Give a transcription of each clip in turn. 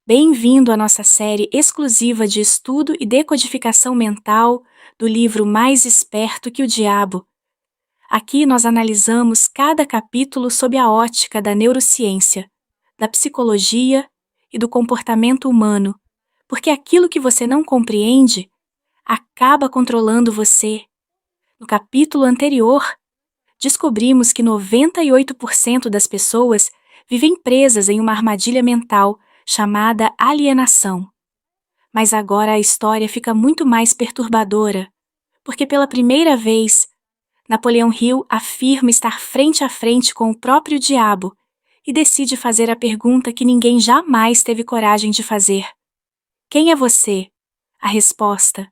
Bem-vindo à nossa série exclusiva de estudo e decodificação mental do livro Mais Esperto que o Diabo. Aqui nós analisamos cada capítulo sob a ótica da neurociência, da psicologia e do comportamento humano, porque aquilo que você não compreende acaba controlando você. No capítulo anterior, descobrimos que 98% das pessoas vivem presas em uma armadilha mental chamada alienação. Mas agora a história fica muito mais perturbadora, porque pela primeira vez, Napoleão Hill afirma estar frente a frente com o próprio diabo e decide fazer a pergunta que ninguém jamais teve coragem de fazer. Quem é você? A resposta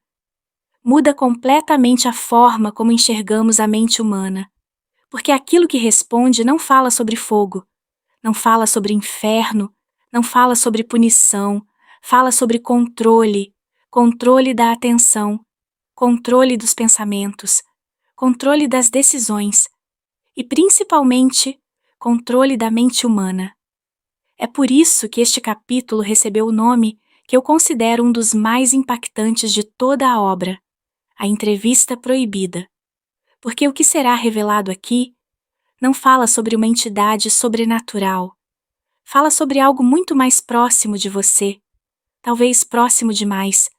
muda completamente a forma como enxergamos a mente humana, porque aquilo que responde não fala sobre fogo, não fala sobre inferno, não fala sobre punição, fala sobre controle, controle da atenção, controle dos pensamentos, controle das decisões e, principalmente, controle da mente humana. É por isso que este capítulo recebeu o nome que eu considero um dos mais impactantes de toda a obra, a entrevista proibida. Porque o que será revelado aqui não fala sobre uma entidade sobrenatural. Fala sobre algo muito mais próximo de você, talvez próximo demais.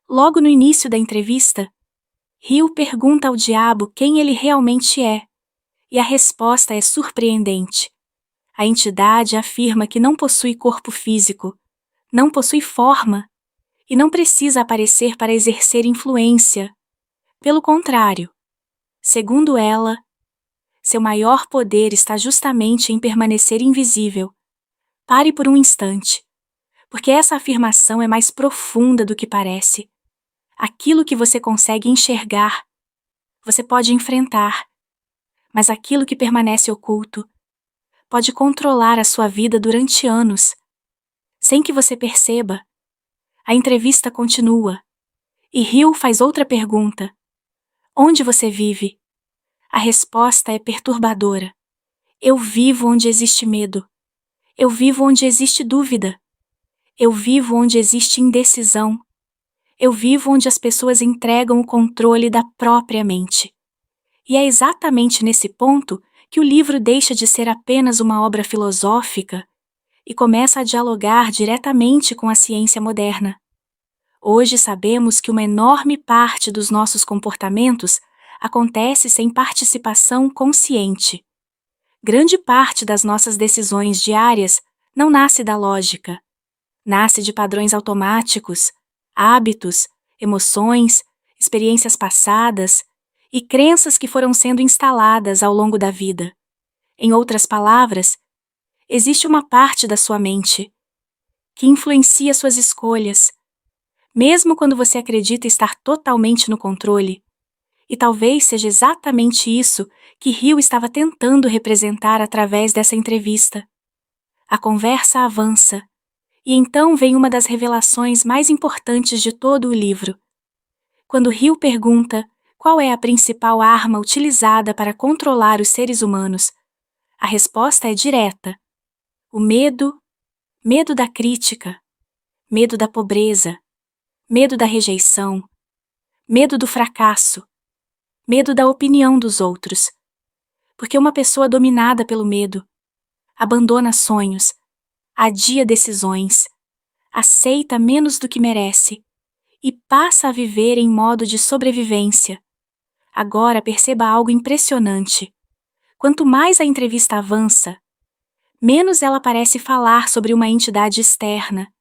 Logo no início da entrevista, Hill pergunta ao diabo quem ele realmente é, e a resposta é surpreendente. A entidade afirma que não possui corpo físico, não possui forma, e não precisa aparecer para exercer influência. Pelo contrário, segundo ela, seu maior poder está justamente em permanecer invisível. Pare por um instante, porque essa afirmação é mais profunda do que parece. Aquilo que você consegue enxergar, você pode enfrentar, mas aquilo que permanece oculto pode controlar a sua vida durante anos, sem que você perceba. A entrevista continua, e Hill faz outra pergunta. Onde você vive? A resposta é perturbadora. Eu vivo onde existe medo. Eu vivo onde existe dúvida. Eu vivo onde existe indecisão. Eu vivo onde as pessoas entregam o controle da própria mente. E é exatamente nesse ponto que o livro deixa de ser apenas uma obra filosófica e começa a dialogar diretamente com a ciência moderna. Hoje sabemos que uma enorme parte dos nossos comportamentos acontece sem participação consciente. Grande parte das nossas decisões diárias não nasce da lógica. Nasce de padrões automáticos, hábitos, emoções, experiências passadas e crenças que foram sendo instaladas ao longo da vida. Em outras palavras, existe uma parte da sua mente que influencia suas escolhas, mesmo quando você acredita estar totalmente no controle. E talvez seja exatamente isso que Hill estava tentando representar através dessa entrevista. A conversa avança, e então vem uma das revelações mais importantes de todo o livro. Quando Hill pergunta qual é a principal arma utilizada para controlar os seres humanos, a resposta é direta. O medo, medo da crítica, medo da pobreza, medo da rejeição, medo do fracasso, medo da opinião dos outros. Porque uma pessoa dominada pelo medo abandona sonhos, adia decisões, aceita menos do que merece e passa a viver em modo de sobrevivência. Agora perceba algo impressionante. Quanto mais a entrevista avança, menos ela parece falar sobre uma entidade externa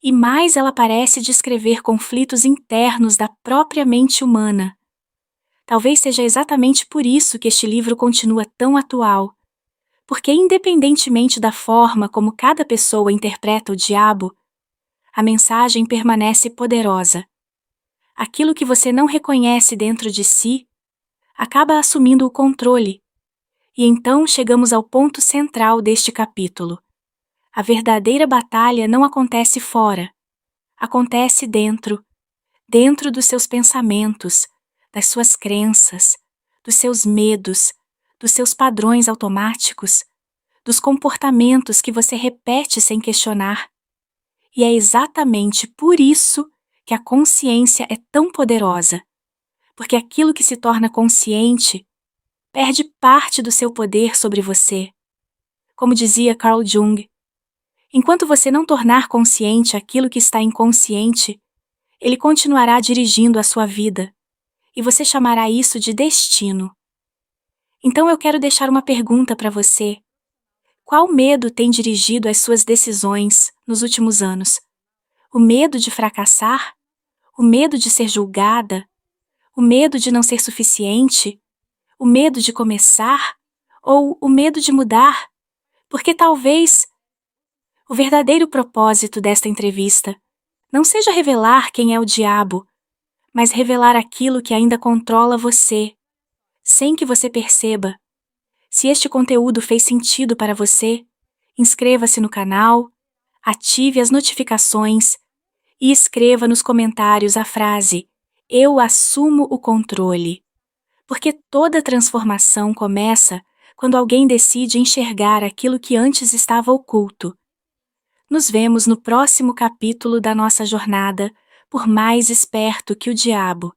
e mais ela parece descrever conflitos internos da própria mente humana. Talvez seja exatamente por isso que este livro continua tão atual, porque independentemente da forma como cada pessoa interpreta o diabo, a mensagem permanece poderosa. Aquilo que você não reconhece dentro de si acaba assumindo o controle. E então chegamos ao ponto central deste capítulo. A verdadeira batalha não acontece fora. Acontece dentro dos seus pensamentos, das suas crenças, dos seus medos, dos seus padrões automáticos, dos comportamentos que você repete sem questionar. E é exatamente por isso que a consciência é tão poderosa, porque aquilo que se torna consciente perde parte do seu poder sobre você. Como dizia Carl Jung, enquanto você não tornar consciente aquilo que está inconsciente, ele continuará dirigindo a sua vida, e você chamará isso de destino. Então eu quero deixar uma pergunta para você. Qual medo tem dirigido as suas decisões nos últimos anos? O medo de fracassar? O medo de ser julgada? O medo de não ser suficiente? O medo de começar? Ou o medo de mudar? Porque talvez o verdadeiro propósito desta entrevista não seja revelar quem é o diabo, mas revelar aquilo que ainda controla você, sem que você perceba. Se este conteúdo fez sentido para você, inscreva-se no canal, ative as notificações e escreva nos comentários a frase "Eu assumo o controle", porque toda transformação começa quando alguém decide enxergar aquilo que antes estava oculto. Nos vemos no próximo capítulo da nossa jornada por mais esperto que o diabo.